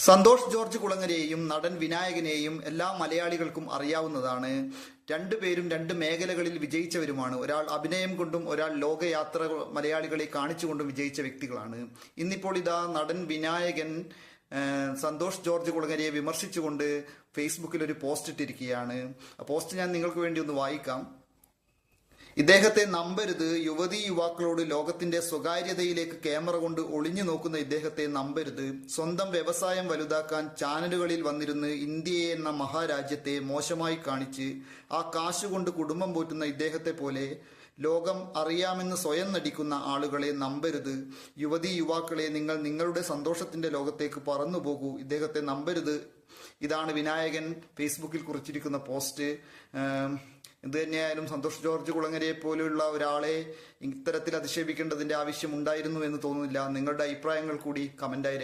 Santhosh George കുളങ്ങരയെയും നടൻ വിനായകനെയും എല്ലാ മലയാളികൾക്കും അറിയാവുന്നതാണ്. രണ്ടുപേരും രണ്ട് മേഖലകളിൽ വിജയിച്ചവരുമാണ്. ഒരാൾ അഭിനയം കൊണ്ടും ഒരാൾ ലോകയാത്ര മലയാളികളെ കാണിച്ചുകൊണ്ടും വിജയിച്ച വ്യക്തികളാണ്. ഇന്നിപ്പോൾ ഇതാ നടൻ വിനായകൻ സന്തോഷ് ജോർജ് കുളങ്ങരയെ വിമർശിച്ചുകൊണ്ട് ഫേസ്ബുക്കിൽ ഒരു പോസ്റ്റ് ഇട്ടിരിക്കുകയാണ്. ആ പോസ്റ്റ് ഞാൻ നിങ്ങൾക്ക് വേണ്ടി ഒന്ന് വായിക്കാം. ഇദ്ദേഹത്തെ നമ്പരുത്. യുവതീ യുവാക്കളോട് ലോകത്തിന്റെ സ്വകാര്യതയിലേക്ക് ക്യാമറ കൊണ്ട് ഒളിഞ്ഞു നോക്കുന്ന ഇദ്ദേഹത്തെ നമ്പരുത്. സ്വന്തം വ്യവസായം വലുതാക്കാൻ ചാനലുകളിൽ വന്നിരുന്ന് ഇന്ത്യയെ എന്ന മഹാരാജ്യത്തെ മോശമായി കാണിച്ച് ആ കാശുകൊണ്ട് കുടുംബം പോറ്റുന്ന ഇദ്ദേഹത്തെ പോലെ ലോകം അറിയാമെന്ന് സ്വയം നടിക്കുന്ന ആളുകളെ നമ്പരുത്. യുവതീ യുവാക്കളെ, നിങ്ങൾ നിങ്ങളുടെ സന്തോഷത്തിന്റെ ലോകത്തേക്ക് പറന്നു പോകൂ. ഇദ്ദേഹത്തെ നമ്പരുത്. ഇതാണ് വിനായകൻ ഫേസ്ബുക്കിൽ കുറിച്ചിരിക്കുന്ന പോസ്റ്റ്. എന്ത് തന്നെയായാലും സന്തോഷ് ജോർജ് കുളങ്ങരയെ പോലെയുള്ള ഒരാളെ ഇത്തരത്തിൽ അധിക്ഷേപിക്കേണ്ടതിന്റെ ആവശ്യം ഉണ്ടായിരുന്നു എന്ന് തോന്നുന്നില്ല. നിങ്ങളുടെ അഭിപ്രായങ്ങൾ കൂടി കമന്റായി